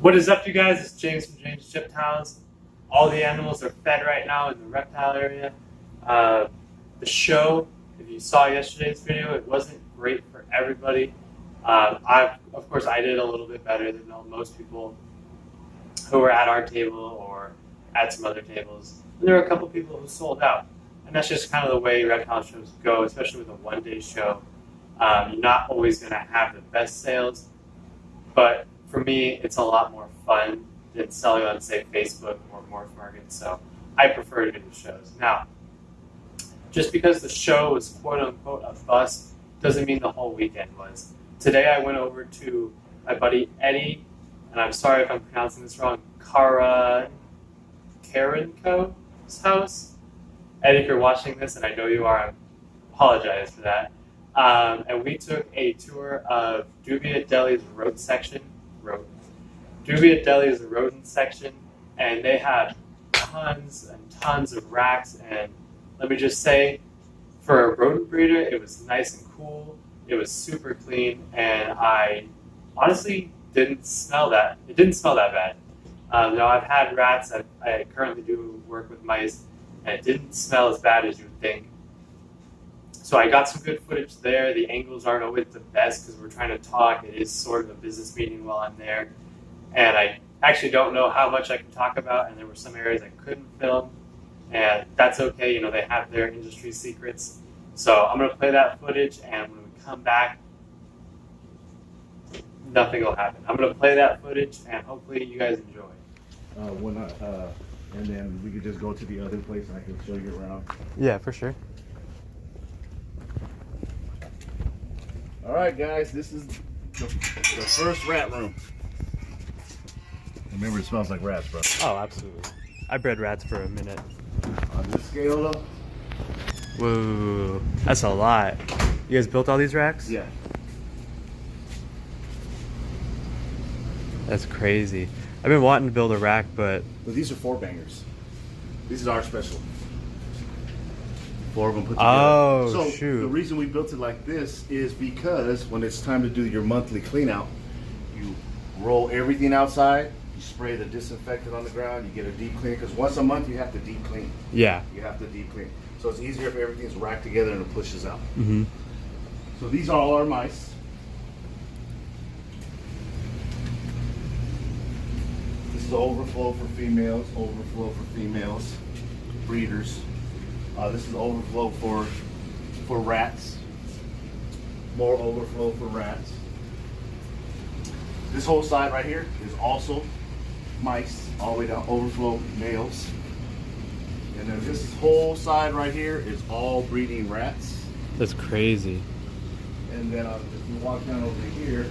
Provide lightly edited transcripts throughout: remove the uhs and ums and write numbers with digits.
What is up, you guys? It's James from James Reptiles. All the animals are fed right now in the reptile area. The show, if you saw yesterday's video, it wasn't great for everybody. Of course, I did a little bit better than most people who were at our table or at some other tables. And there were a couple people who sold out. And that's just kind of the way reptile shows go, especially with a one-day show. You're not always going to have the best sales, but for me, it's a lot more fun than selling on, say, Facebook or Morph Market. So I prefer to do the shows. Now, just because the show was quote-unquote a bust doesn't mean the whole weekend was. Today I went over to my buddy Eddie, and I'm sorry if I'm pronouncing this wrong, Carranco's house. Eddie, if you're watching this, and I know you are, I apologize for that. And we took a tour of Dubia Delis Rodent section, and they had tons and tons of racks. And let me just say, for a rodent breeder, it was nice and cool. It was super clean, and I honestly didn't smell that. It didn't smell that bad. Now I've had rats. I currently do work with mice, and it didn't smell as bad as you would think. So I got some good footage there. The angles aren't always the best because we're trying to talk. It is sort of a business meeting while I'm there. And I actually don't know how much I can talk about, and there were some areas I couldn't film. And that's okay, you know, they have their industry secrets. So I'm going to play that footage, and when we come back, nothing will happen. I'm going to play that footage, and hopefully you guys enjoy. And then we could just go to the other place and I can show you around. Yeah, for sure. All right, guys, this is the first rat room. Remember, it smells like rats, bro. Oh, absolutely. I bred rats for a minute. On this scale, though. Whoa, that's a lot. You guys built all these racks? Yeah. That's crazy. I've been wanting to build a rack, but These are 4-bangers. This is our special. 4 of them put together. Oh, so shoot. The reason we built it like this is because when it's time to do your monthly clean out, you roll everything outside, you spray the disinfectant on the ground, you get a deep clean, because once a month you have to deep clean. yeah. You have to deep clean. So it's easier if everything's racked together and it pushes out. Mm-hmm. So these are all our mice. This is overflow for females, breeders. This is overflow for rats. More overflow for rats. This whole side right here is also mice, all the way down, overflow males. And then this whole side right here is all breeding rats. That's crazy. And then if you walk down over here,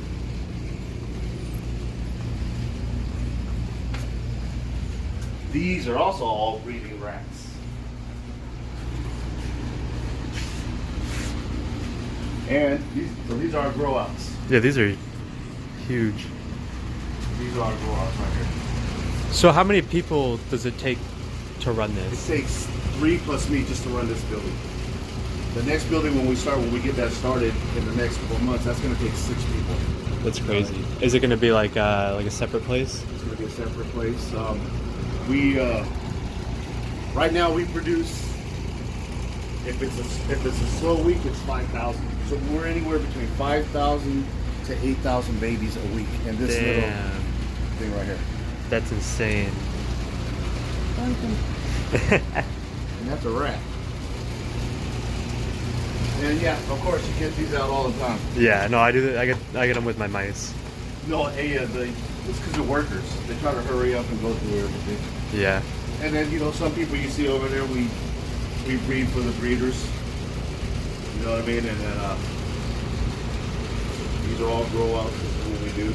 these are also all breeding rats. And these are our grow outs. Yeah, these are huge. These are our grow outs right here. So how many people does it take to run It this? takes 3 plus me just to run this building. The next building, when we get that started in the next couple of months, that's going to take 6 people. That's crazy. Is it going to be like a separate place? It's going to be a separate place. Right now we produce. If it's a slow week, it's 5,000. So we're anywhere between 5,000 to 8,000 babies a week in this little thing right here. That's insane. And that's a rat. And yeah, of course you get these out all the time. Yeah, no, I do. I get them with my mice. No, it's because of workers. They try to hurry up and go through everything. Yeah. And then some people you see over there, we breed for the breeders. You know what I mean? And then these are all grow outs. This is what we do.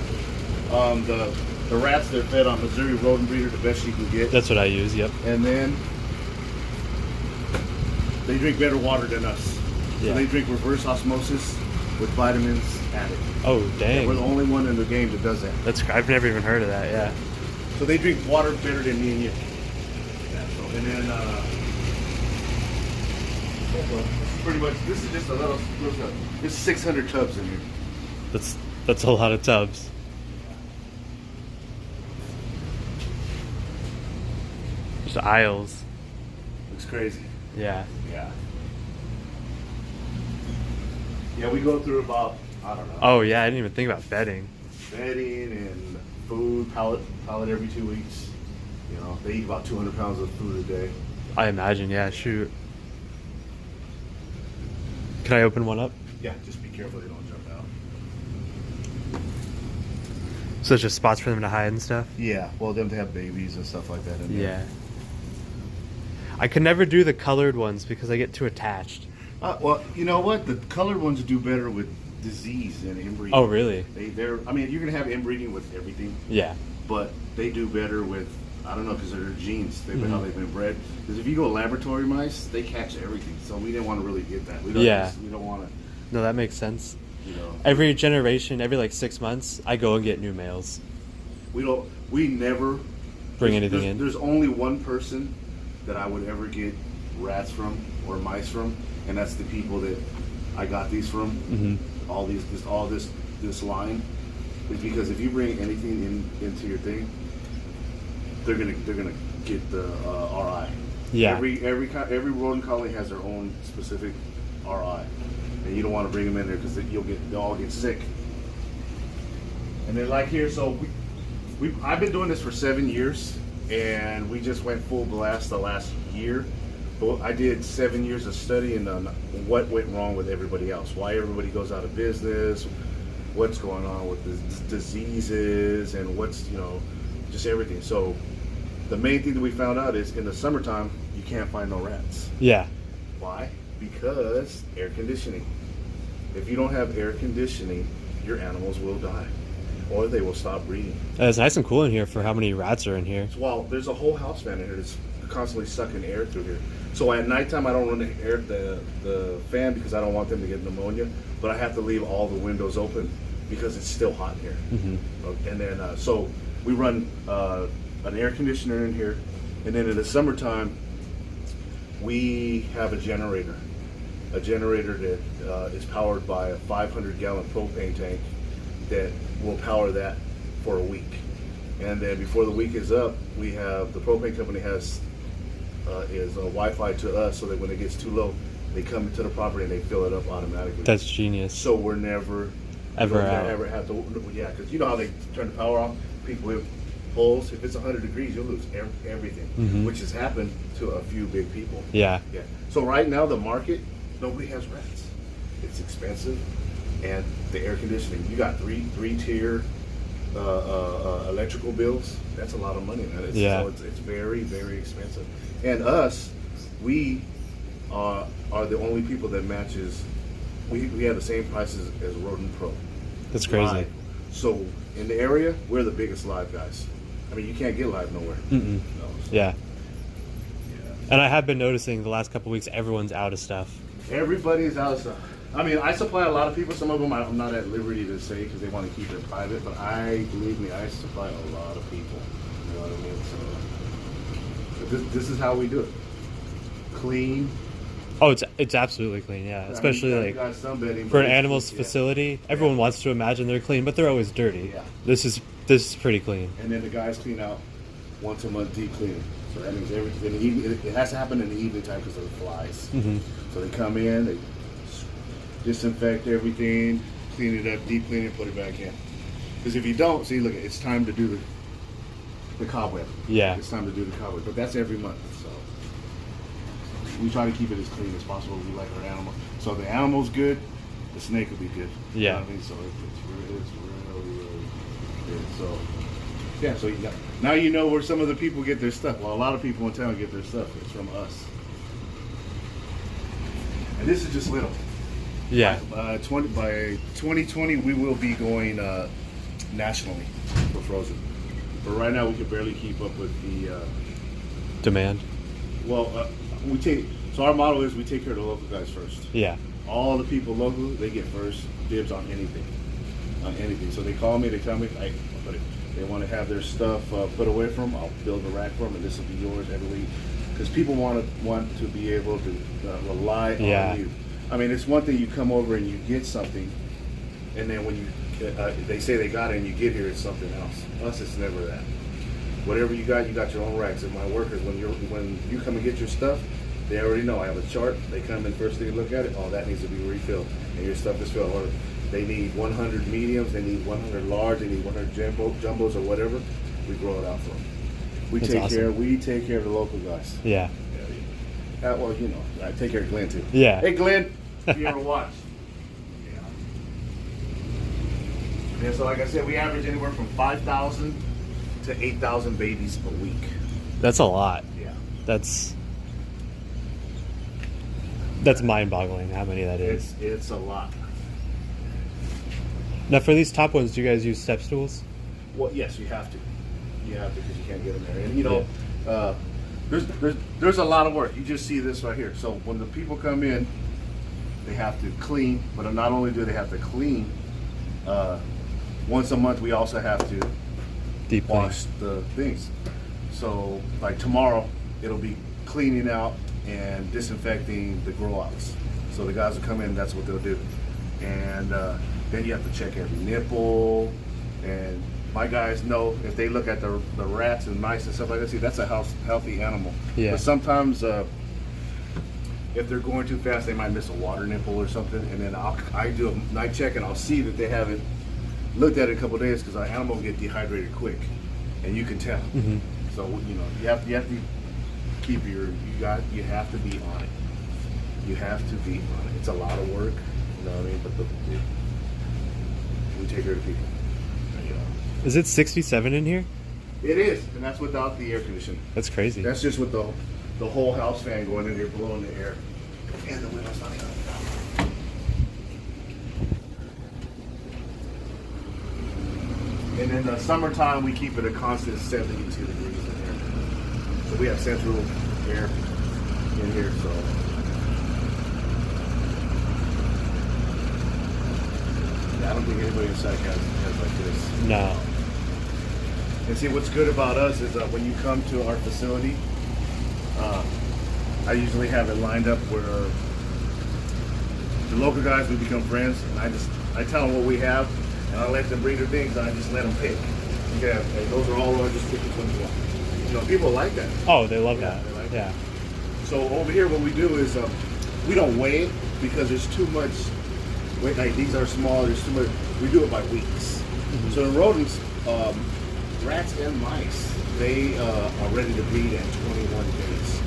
The rats, they're fed on Missouri Rodent Breeder, the best you can get. That's what I use. Yep. And then they drink better water than us. Yeah. So they drink reverse osmosis with vitamins added. Oh, dang. Yeah, we're the only one in the game that does that. I've never even heard of that. Yeah. So they drink water better than me and you. Yeah, so, and then pretty much, this is just a little there's 600 tubs in here. That's a lot of tubs. Just aisles. Looks crazy. Yeah. Yeah. Yeah, we go through about, I don't know. Oh yeah, I didn't even think about bedding. Bedding and food, pallet every 2 weeks. You know, they eat about 200 pounds of food a day. I imagine, yeah, shoot. Can I open one up? Yeah, just be careful they don't jump out. So it's just spots for them to hide and stuff? Yeah, well, them to have babies and stuff like that in there. Yeah. I can never do the colored ones because I get too attached. Well, you know what? The colored ones do better with disease and inbreeding. Oh, really? I mean, you're gonna have inbreeding with everything. Yeah. But they do better with, I don't know, because of their genes. How they've been bred. Because if you go laboratory mice, they catch everything. So we didn't want to really get that. We don't want to. No, that makes sense. You know. Every generation, every like 6 months, I go and get new males. We never Bring anything in. There's only one person that I would ever get rats from or mice from, and that's the people that I got these from. Mm-hmm. All this line is because if you bring anything into your thing, they're gonna get the RI. Yeah. Every rodent colony has their own specific RI, and you don't want to bring them in there because they'll all get sick. And then like here, so I've been doing this for 7 years, and we just went full blast the last year. But I did 7 years of studying on what went wrong with everybody else, why everybody goes out of business, what's going on with the diseases, and what's, just everything. So the main thing that we found out is in the summertime, you can't find no rats. Yeah. Why? Because air conditioning. If you don't have air conditioning, your animals will die, or they will stop breeding. It's nice and cool in here for how many rats are in here. Well, there's a whole house fan in here that's constantly sucking air through here. So at nighttime, I don't run the fan because I don't want them to get pneumonia, but I have to leave all the windows open because it's still hot in here. Mm-hmm. And then, so we run an air conditioner in here, and then in the summertime, we have a generator that is powered by a 500-gallon propane tank that will power that for a week. And then before the week is up, we have the propane company is a Wi-Fi to us, so that when it gets too low, they come into the property and they fill it up automatically. That's genius. So we're never ever out. Ever have to, yeah, because you know how they turn the power off. People with poles, if it's 100 degrees, you'll lose everything, Mm-hmm. which has happened to a few big people. Yeah. Yeah. So right now the market, nobody has rats. It's expensive, and the air conditioning. You got three-tier electrical bills. That's a lot of money, man. So it's very, very expensive. And us, we are the only people that matches. We have the same prices as Rodent Pro. That's crazy. Live. So in the area, we're the biggest live guys. I mean, you can't get live nowhere. Mm-mm. No, so, Yeah. yeah. And I have been noticing the last couple weeks everyone's out of stuff. Everybody's out of stuff. I mean, I supply a lot of people. Some of them I'm not at liberty to say because they want to keep it private. But believe me, I supply a lot of people. You know what I mean? So this is how we do it. Clean. Oh, it's absolutely clean, yeah. Especially I mean, like got some bedding, for an but animal's yeah. facility, everyone wants to imagine they're clean, but they're always dirty. Yeah. This is pretty clean. And then the guys clean out once a month, deep cleaning. So that means everything. In the evening, it has to happen in the evening time because of the flies. Mm-hmm. So they come in, they disinfect everything, clean it up, deep clean it, put it back in. Because if you don't, see, look, it's time to do the cobweb. Yeah. It's time to do the cobweb, but that's every month. So we try to keep it as clean as possible. We like our animal. So if the animal's good, the snake will be good. You Yeah. know what I mean? So it's really, really good. So yeah, so now you know where some of the people get their stuff. Well, a lot of people in town get their stuff. It's from us. And this is just little. Yeah. By 2020, we will be going nationally for frozen. But right now, we can barely keep up with the Demand. Well, so our model is we take care of the local guys first. Yeah. All the people local, they get first dibs on anything. So they call me, they tell me, hey, I'll put it. They want to have their stuff put away from them, I'll build a rack for them, and this will be yours every week. Because people want to be able to rely on you. I mean, it's one thing you come over and you get something, and then when you they say they got it and you get here, it's something else. Us, it's never that. Whatever you got your own racks. And my workers, when you come and get your stuff, they already know. I have a chart. They come in first thing, look at it. Oh, that needs to be refilled, and your stuff is filled. Or they need 100 mediums. They need 100 large. They need 100 jumbos or whatever. We grow it out for them. We That's take awesome. care. We take care of the local guys. Yeah. Well, you know, I take care of Glenn too. Yeah. Hey, Glenn, if you ever watch. Yeah. So like I said, we average anywhere from 5,000 to 8,000 babies a week. That's a lot. Yeah. That's mind-boggling how many that is. It's a lot. Now, for these top ones, do you guys use step stools? Well, yes, you have to. You have to because you can't get in there. And you know, there's a lot of work. You just see this right here. So when the people come in, they have to clean. But not only do they have to clean, once a month we also have to Deep clean. wash the things. So like tomorrow, it'll be cleaning out and disinfecting the grow outs. So the guys will come in, that's what they'll do. And then you have to check every nipple. And my guys know if they look at the rats and mice and stuff like that, see, that's a healthy animal. Yeah. But sometimes if they're going too fast, they might miss a water nipple or something. And then I do a night check and I'll see that they haven't looked at it a couple of days because our animal will get dehydrated quick. And you can tell. Mm-hmm. So, you know, you have to keep you have to be on it. You have to be on it. It's a lot of work, you know what I mean? But we take care of people. You know. Is it 67 in here? It is, and that's without the air conditioning. That's crazy. That's just with the whole house fan going in there, blowing the air, and the windows not even down. And in the summertime, we keep it a constant 72 degrees in here. So we have central air in here, so. Yeah, I don't think anybody inside has like this. No. And see, what's good about us is when you come to our facility, I usually have it lined up where the local guys, we become friends, and I tell them what we have, and I let them bring their things, and I just let them pick. Okay, hey, those are all ours, just pick which ones you want. You know, people like that. Oh, they love Yeah, that. they like Yeah. So over here, what we do is we don't weigh it because there's too much. Wait, like these are small. There's too much. We do it by weeks. Mm-hmm. So the rodents, rats and mice, they are ready to breed at 21 days.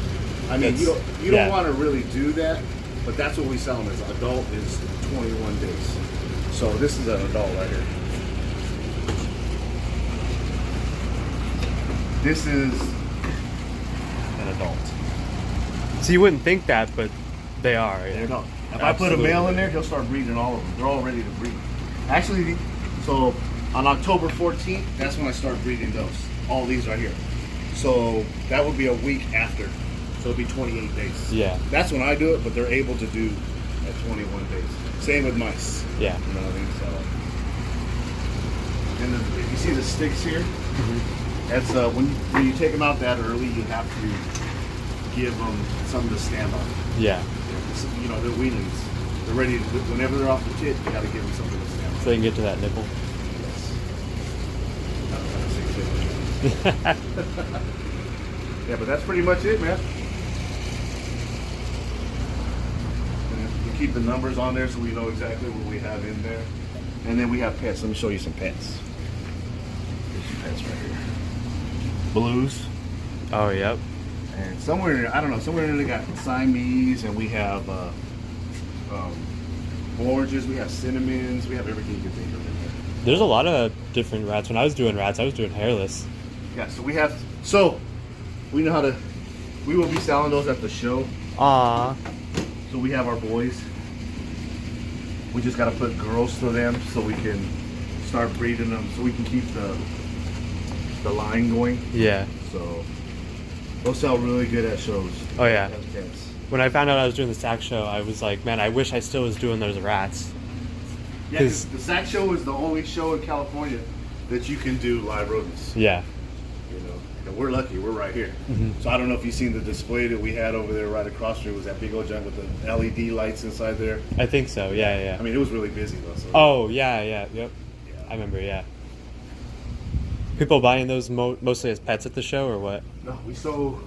I mean, you don't yeah. want to really do that, but that's what we sell them as. Adult is 21 days. So this is an adult right here. This is an adult. So you wouldn't think that, but they are. They're Yeah. adult. If I put a male in there, he'll start breeding all of them. They're all ready to breed. Actually, so on October 14th, that's when I start breeding those. All these right here. So that would be a week after. So it'll be 28 days. Yeah. That's when I do it, but they're able to do at 21 days. Same with mice. Yeah. You know what I mean? So, and then if you see the sticks here, that's when you take them out that early, you have to give them something to stand on. Yeah. You know, they're weanlings. They're ready to, whenever they're off the tit, you got to give them something to stand on. So they can get to that nipple. Yes. Not trying to say shit. Yeah, but that's pretty much it, man. And we keep the numbers on there so we know exactly what we have in there. And then we have pets. Let me show you some pets. There's some pets right here. Blues. Oh, yep. And somewhere in there, I don't know, somewhere in there they got Siamese, and we have oranges, we have cinnamons, we have everything you can think of in there. There's a lot of different rats. When I was doing rats, I was doing hairless. Yeah, so we know how to, we will be selling those at the show. Aww. So we have our boys. We just got to put girls to them so we can start breeding them, so we can keep the line going. Yeah. So they'll sell really good at shows. Oh, yeah. As pets. When I found out I was doing the sack show, I was like, man, I wish I still was doing those rats. Yeah, 'cause the SAC show is the only show in California that you can do live rodents. Yeah. You know, and we're lucky. We're right here. Mm-hmm. So I don't know if you've seen the display that we had over there right across the street. It was that big old giant with the LED lights inside there. I think so. Yeah, yeah. I mean, it was really busy though. So Oh, yeah, yeah. Yep. yeah. I remember, yeah. People buying those mostly as pets at the show, or what? No, we sold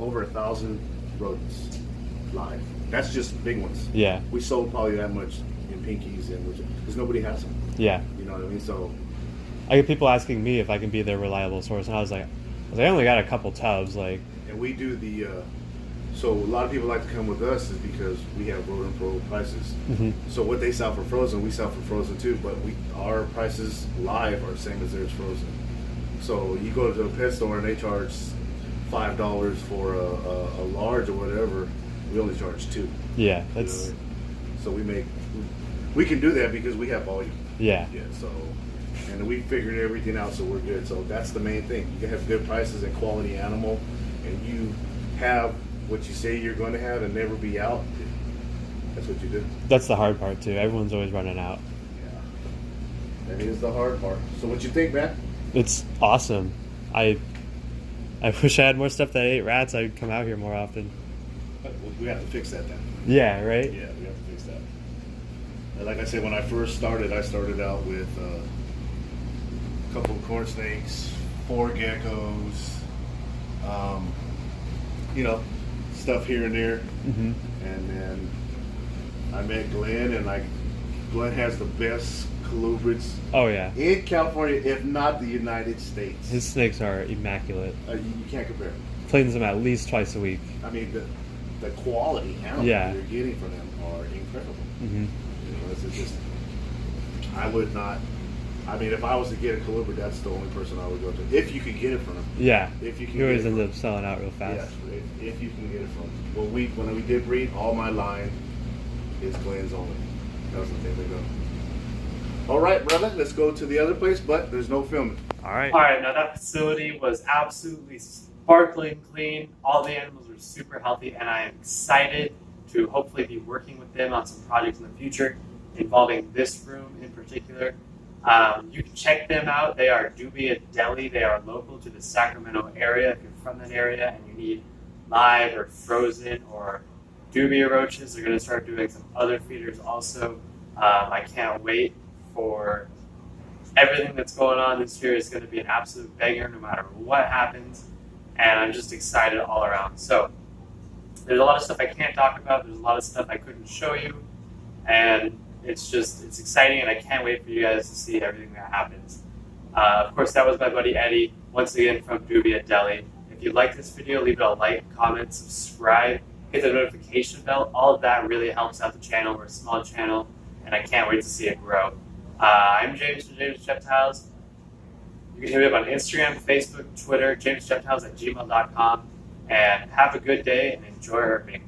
over 1,000 rodents live. That's just big ones. Yeah. We sold probably that much in pinkies and because nobody has them. Yeah. You know what I mean? So I get people asking me if I can be their reliable source, and I was like, I only got a couple tubs, like. and we do the. So a lot of people like to come with us is because we have Rodent Pro prices. Mm-hmm. So what they sell for frozen, we sell for frozen too. But our prices live are the same as theirs frozen. So you go to a pet store and they charge $5 for a large or whatever. We only charge $2. Yeah, that's. You know? So we can do that because we have volume. Yeah. Yeah. So, and we figured everything out, so we're good. So that's the main thing. You can have good prices and quality animal, and you have what you say you're going to have and never be out. That's what you do. That's the hard part too. Everyone's always running out. Yeah. That is the hard part. So what you think, man? It's awesome. I wish I had more stuff that ate rats. I'd come out here more often. We have to fix that then. Yeah, right? Yeah, we have to fix that. And like I said, when I first started, I started out with a couple of corn snakes, 4 geckos, stuff here and there. Mm-hmm. And then I met Glenn, and Glenn has the best colubrids Oh, yeah. in California, if not the United States. His snakes are immaculate. You can't compare. Cleans them at least twice a week. I mean, the quality animals Yeah. you're getting from them are incredible. Mm-hmm. You know, it's just, I would not. I mean, if I was to get a colubrid, that's the only person I would go to. If you could get it from them. Yeah. If you can He always get it ends from up selling out real fast. Yes, if you can get it from them. Well, when we did breed, all my line is Glenn's only. That was the thing we go. All right, brother, let's go to the other place, but there's no filming. All right. All right, now that facility was absolutely sparkling clean. All the animals were super healthy, and I am excited to hopefully be working with them on some projects in the future involving this room in particular. You can check them out. They are Dubia Deli. They are local to the Sacramento area. If you're from that area and you need live or frozen or dubia roaches, they're going to start doing some other feeders also. I can't wait for everything that's going on this year. Is going to be an absolute banger no matter what happens, and I'm just excited all around. So there's a lot of stuff I can't talk about. There's a lot of stuff I couldn't show you, and it's exciting, and I can't wait for you guys to see everything that happens. Of course, that was my buddy Eddie, once again from Dubia Deli. If you like this video, leave it a like, comment, subscribe, hit the notification bell. All of that really helps out the channel. We're a small channel, and I can't wait to see it grow. I'm James from James Reptiles. You can hit me up on Instagram, Facebook, Twitter, jamesreptiles@gmail.com, and have a good day and enjoy herping.